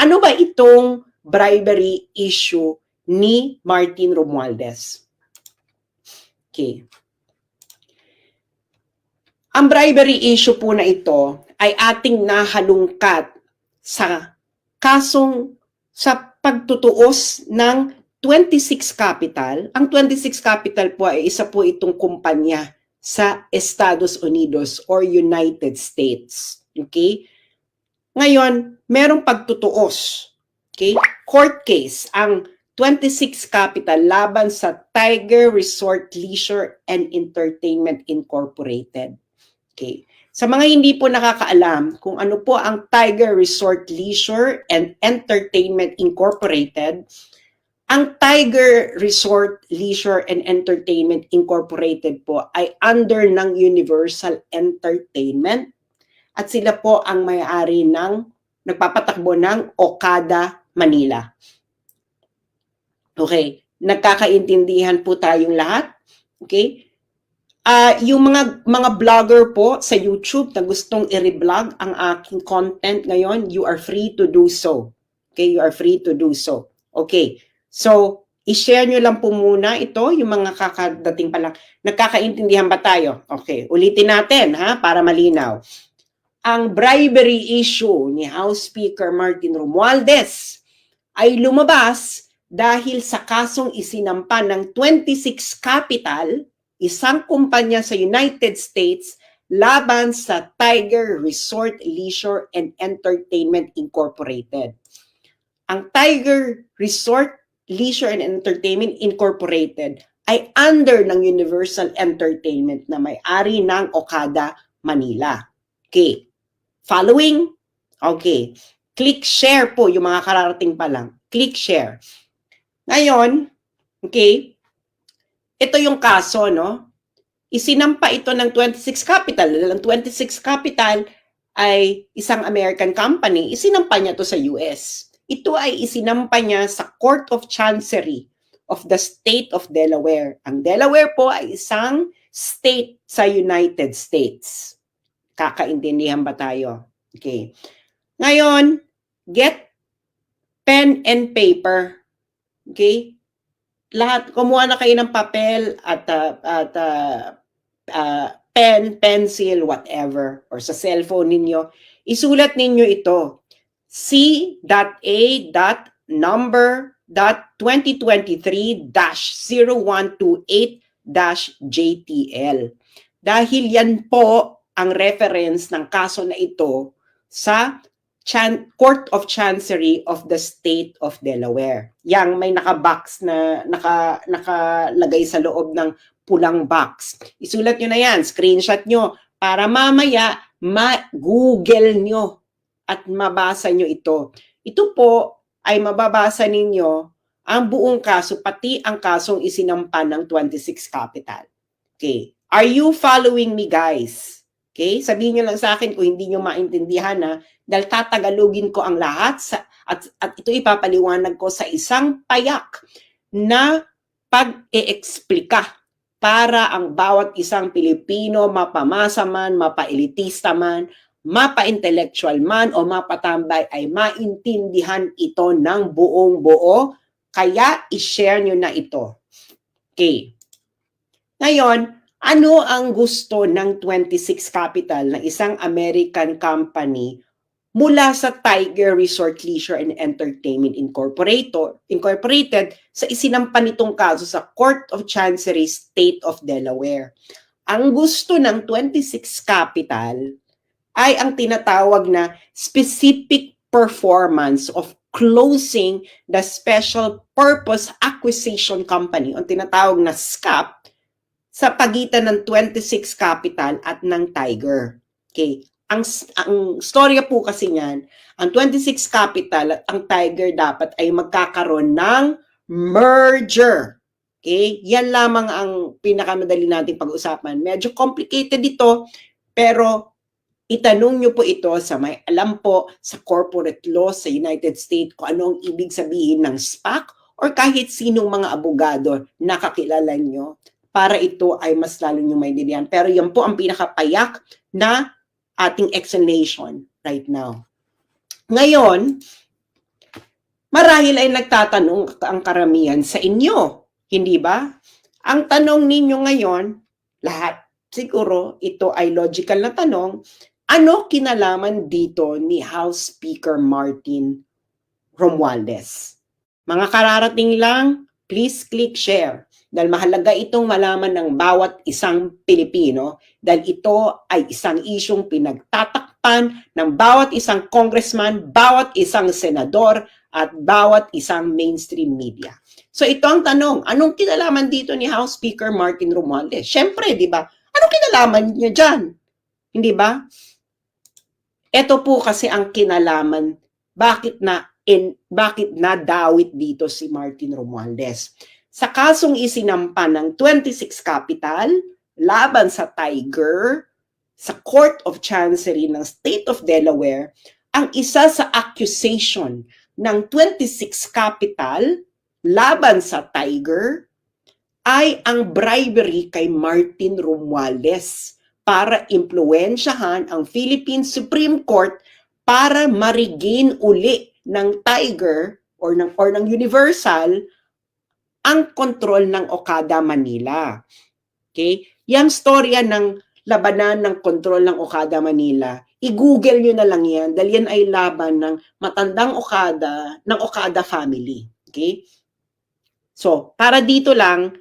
Ano ba itong bribery issue ni Martin Romualdez? Okay. Ang bribery issue po na ito ay ating nahalungkat sa kasong sa pagtutuos ng 26 Capital. Ang 26 Capital po ay isa po itong kumpanya sa Estados Unidos or United States. Okay? Ngayon, merong pagtutuos. Okay? Court case ang 26 Capital laban sa Tiger Resort Leisure and Entertainment Incorporated. Okay. Sa mga hindi po nakakaalam kung ano po ang Tiger Resort Leisure and Entertainment Incorporated, ang Tiger Resort Leisure and Entertainment Incorporated po ay under ng Universal Entertainment at sila po ang may-ari ng nagpapatakbo ng Okada, Manila. Okay, nagkakaintindihan po tayong lahat. Okay? Yung mga vlogger po sa YouTube na gustong i-reblog ang aking content ngayon, you are free to do so. Okay, you are free to do so. Okay, so i-share nyo lang po muna ito, yung mga kakadating pa lang. Nagkakaintindihan ba tayo? Okay, ulitin natin ha, para malinaw. Ang bribery issue ni House Speaker Martin Romualdez ay lumabas dahil sa kasong isinampa ng 26 Capital, isang kumpanya sa United States laban sa Tiger Resort Leisure and Entertainment Incorporated. Ang Tiger Resort Leisure and Entertainment Incorporated ay under ng Universal Entertainment na may-ari ng Okada, Manila. Okay. Following? Okay. Click share po yung mga kararating pa lang. Click share. Ngayon, okay, ito yung kaso, no? Isinampa ito ng 26 Capital. Ang 26 Capital ay isang American company. Isinampa niya to sa US. Ito ay isinampa niya sa Court of Chancery of the State of Delaware. Ang Delaware po ay isang state sa United States. Kakaintindihan ba tayo? Okay. Ngayon, get pen and paper. Okay? Lahat, kumuha na kayo ng papel at pen, pencil, whatever, or sa cellphone ninyo. Isulat ninyo ito. C.A.number.2023-0128-JTL. Dahil yan po ang reference ng kaso na ito sa Court of Chancery of the State of Delaware. Yang may naka-box na nakalagay sa loob ng pulang box. Isulat nyo na yan, screenshot nyo para mamaya ma-google nyo at mabasa nyo ito. Ito po ay mababasa ninyo ang buong kaso, pati ang kasong isinampa ng 26 Capital. Okay. Are you following me, guys? Okay, sabihin nyo lang sa akin kung hindi nyo maintindihan na dahil tatagalogin ko ang lahat at ito ipapaliwanag ko sa isang payak na pag-e-eksplika para ang bawat isang Pilipino, mapamasa man, mapa-elitista man, mapa-intellectual man o mapatambay ay maintindihan ito ng buong buo. Kaya i-share nyo na ito. Okay. Ngayon, ano ang gusto ng 26 Capital na isang American company mula sa Tiger Resort Leisure and Entertainment Incorporated sa isinampa nitong kaso sa Court of Chancery State of Delaware? Ang gusto ng 26 Capital ay ang tinatawag na specific performance of closing the Special Purpose Acquisition Company o tinatawag na SCAP sa pagitan ng 26 Capital at ng Tiger. Okay. Ang storya po kasi niyan, ang 26 Capital at ang Tiger dapat ay magkakaroon ng merger. Okay? Yan lamang ang pinakamadali nating pag-usapan. Medyo complicated ito, pero itanong nyo po ito sa may alam po sa corporate law sa United States kung ano ang ibig sabihin ng SPAC or kahit sinong mga abogado na kakilala nyo, para ito ay mas lalo nyo maintindihan. Pero yan po ang pinakapayak na ating explanation right now. Ngayon, Marahil ay nagtatanong ang karamihan sa inyo, hindi ba? Ang tanong ninyo ngayon, lahat siguro ito ay logical na tanong, ano kinalaman dito ni House Speaker Martin Romualdez? Mga kararating lang, please click share dahil mahalaga itong malaman ng bawat isang Pilipino dahil ito ay isang isyong pinagtatakpan ng bawat isang congressman, bawat isang senador, at bawat isang mainstream media. So ito ang tanong, anong kinalaman dito ni House Speaker Martin Romualdez? Siyempre, di ba? Anong kinalaman niya dyan? Hindi ba? Ito po kasi ang kinalaman, bakit nadawit dito si Martin Romualdez. Sa kasong isinampa ng 26 Capital laban sa Tiger sa Court of Chancery ng State of Delaware, ang isa sa accusation ng 26 Capital laban sa Tiger ay ang bribery kay Martin Romualdez para impluwensyahan ang Philippine Supreme Court para ma-regain uli ng Tiger or ng Universal ang kontrol ng Okada Manila. Okay? Yang storya ng labanan ng kontrol ng Okada Manila, i-google nyo na lang yan dahil yan ay laban ng matandang Okada, ng Okada family. Okay? So, para dito lang,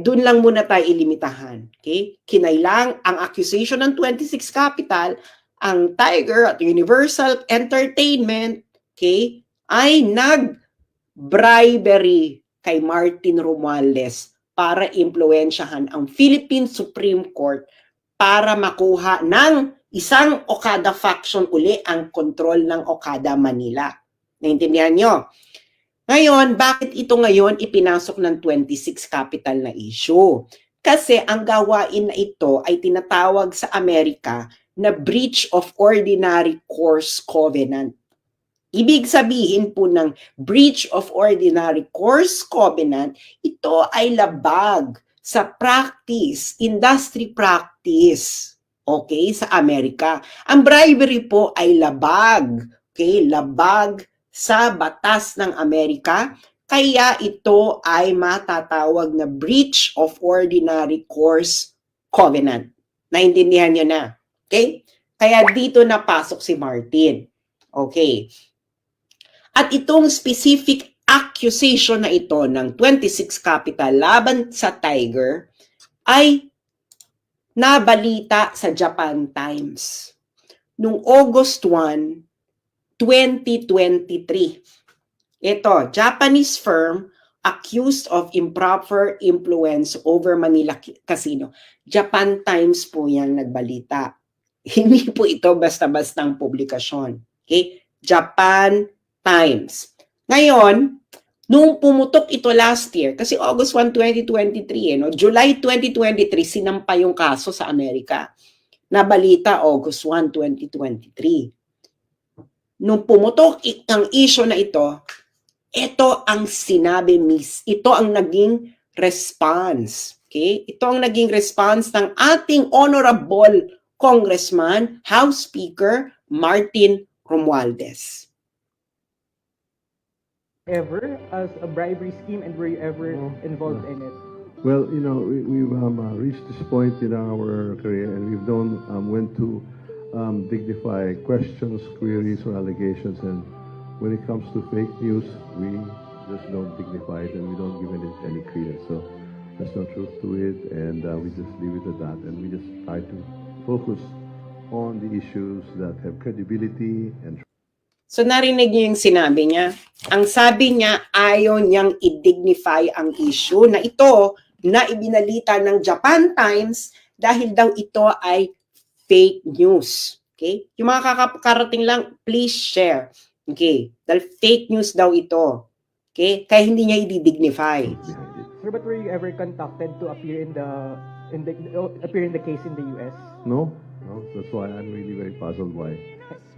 doon lang muna tayo ilimitahan. Okay? Kinailang ang accusation ng 26 Capital, ang Tiger at Universal Entertainment, okay, ay nag-bribery kay Martin Romualdez para impluwensyahan ang Philippine Supreme Court para makuha ng isang Okada faction uli ang kontrol ng Okada Manila. Naintindihan nyo? Ngayon, bakit ito ngayon ipinasok ng 26 Capital na issue? Kasi ang gawain na ito ay tinatawag sa Amerika na breach of ordinary course covenant. Ibig sabihin po ng breach of ordinary course covenant, ito ay labag sa practice, industry practice, okay, sa Amerika. Ang bribery po ay labag, okay, labag sa batas ng Amerika, kaya ito ay matatawag na breach of ordinary course covenant. Naintindihan niyo na, okay? Kaya dito napasok si Martin. Okay. At itong specific accusation na ito ng 26 Capital laban sa Tiger ay nabalita sa Japan Times noong August 1, 2023. Ito, Japanese firm accused of improper influence over Manila Casino. Japan Times po yan nagbalita. Hindi po ito basta-bastang publikasyon. Okay? Japan Times. Ngayon, nung pumutok ito last year, kasi August 1, 2023, July 2023, sinampa yung kaso sa Amerika. Nabalita August 1, 2023. Nung pumutok ang issue na ito ang sinabi ito ang naging response. Okay? Ito ang naging response ng ating honorable Congressman, House Speaker Martin Romualdez. Ever as a bribery scheme, and were you ever involved in it? Well, we've reached this point in our career, and we've known when to dignify questions, queries, or allegations. And when it comes to fake news, we just don't dignify it, and we don't give it any credence. So there's no truth to it, and we just leave it at that. And we just try to focus on the issues that have credibility and. So narinig niyo yung sinabi niya. Ang sabi niya, ayaw niyang i-dignify ang issue na ito na ibinalita ng Japan Times dahil daw ito ay fake news. Okay? Yung mga kakarating lang, please share. Okay? Dahil fake news daw ito. Okay? Kaya hindi niya i-dignify. Sir, but were you ever contacted to appear in the case in the US? No. That's why I'm really very puzzled why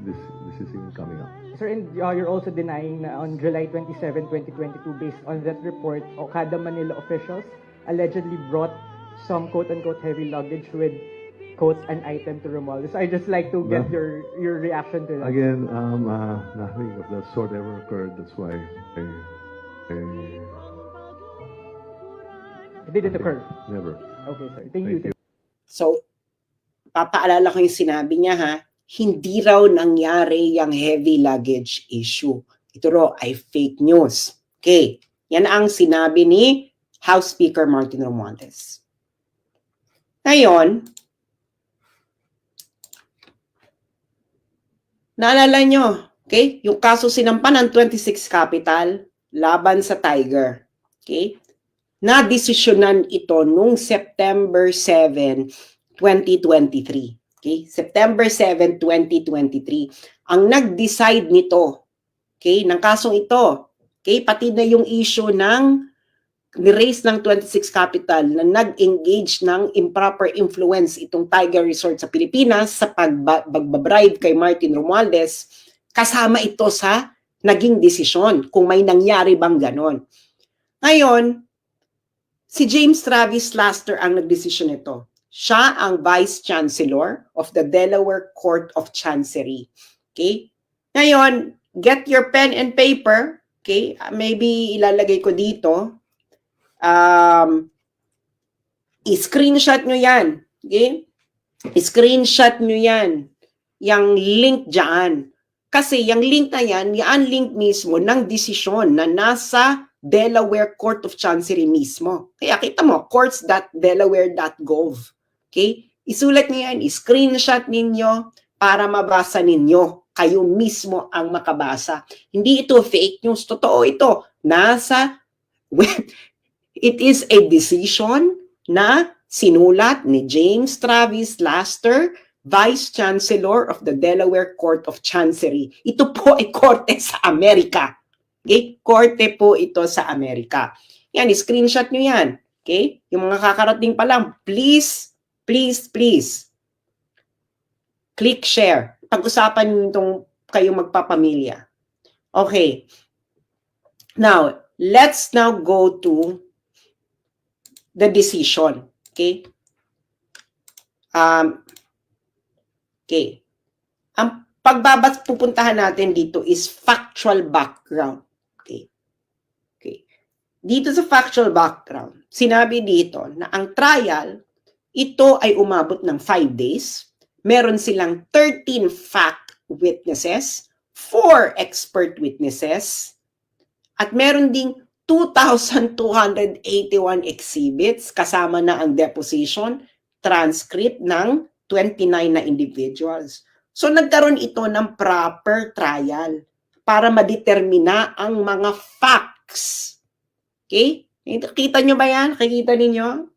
this is even coming up. Sir, and you're also denying na on July 27, 2022, based on that report, Okada Manila officials allegedly brought some quote-unquote heavy luggage with quote an item to Romualdez. I just like to get your reaction to that. Again, nothing of that sort ever occurred. That's why It didn't occur. never. Okay, sir. Thank you. So, papaalala ko yung sinabi niya ha, hindi raw nangyari yung heavy luggage issue. Ito raw ay fake news. Okay, yan ang sinabi ni House Speaker Martin Romualdez. Ngayon, naalala nyo, okay, yung kaso sinampan ng 26 Capital laban sa Tiger. Okay, na-desisyonan ito nung September 7, 2023. Okay? September 7, 2023. Ang nag-decide nito, okay, ng kasong ito, okay, pati na yung issue ng ni-raise ng 26 Capital na nag-engage ng improper influence itong Tiger Resort sa Pilipinas sa pagbabribe kay Martin Romualdez, kasama ito sa naging desisyon kung may nangyari bang ganon. Ngayon, si James Travis Laster ang nagdesisyon nito. Siya ang Vice Chancellor of the Delaware Court of Chancery. Okay? Ngayon, get your pen and paper. Okay? Maybe ilalagay ko dito. I-screenshot nyo yan. Okay? I-screenshot nyo yan. Yang link dyan. Kasi yung link na yan, yan link mismo ng desisyon na nasa Delaware Court of Chancery mismo. Kaya kita mo, courts.delaware.gov. Okay? Isulat niyo yan, i-screenshot ninyo para mabasa ninyo. Kayo mismo ang makabasa. Hindi ito fake news, totoo ito. It is a decision na sinulat ni James Travis Laster, Vice Chancellor of the Delaware Court of Chancery. Ito po ay korte sa Amerika. Okay? Korte po ito sa Amerika. Yan, screenshot nyo yan. Okay? Yung mga kakarating pa lang, please, please, please, click share. Pag-usapan nyo itong kayong magpapamilya. Okay. Now, let's now go to the decision. Okay? Okay. Ang pupuntahan natin dito is factual background. Dito sa factual background, sinabi dito na ang trial, ito ay umabot ng 5 days. Meron silang 13 fact witnesses, 4 expert witnesses, at meron ding 2,281 exhibits, kasama na ang deposition, transcript ng 29 na individuals. So nagkaroon ito ng proper trial para madetermina ang mga facts. Okay? Kita nyo ba yan? Nakikita ninyo?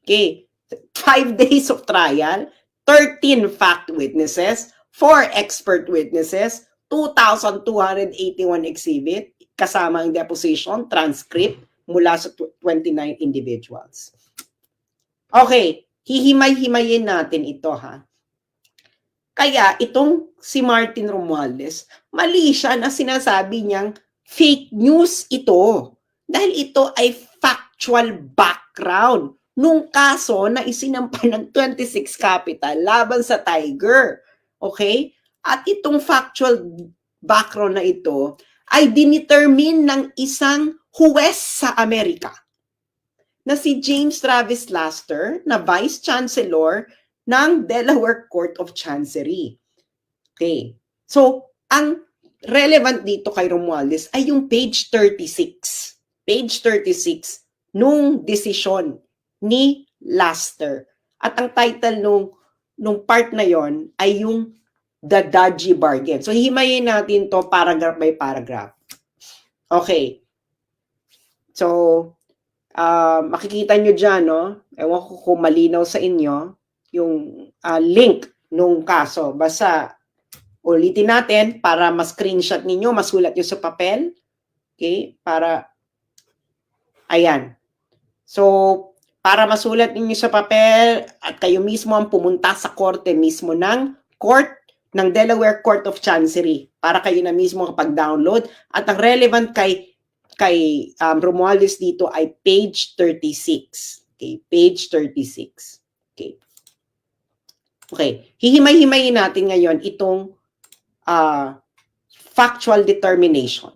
Okay. 5 days of trial, 13 fact witnesses, 4 expert witnesses, 2,281 exhibit, kasama ang deposition, transcript, mula sa 29 individuals. Okay. Hihimay-himayin natin ito, ha? Kaya, itong si Martin Romualdez, mali siya na sinasabi niyang fake news ito. Dahil ito ay factual background nung kaso na isinampa ng 26 Capital laban sa Tiger. Okay? At itong factual background na ito ay dinetermine ng isang huwes sa Amerika na si James Travis Laster na Vice Chancellor ng Delaware Court of Chancery. Okay. So, ang relevant dito kay Romualdez ay yung page 36. Page 36 nung desisyon ni Laster. At ang title nung part na yon ay yung The Dodgy Bargain. So, himayin natin to paragraph by paragraph. Okay. So, makikita nyo dyan, no? Ewan ko kung malinaw sa inyo yung link nung kaso. Basta, ulitin natin para ma-screenshot ninyo, masulat nyo sa papel. Okay? Para ayan. So, para masulat ninyo sa papel at kayo mismo ang pumunta sa korte mismo ng Delaware Court of Chancery para kayo na mismo kapag-download. At ang relevant kay Romualdez dito ay page 36. Okay, page 36. Okay. Okay, hihimay-himayin natin ngayon itong factual determination.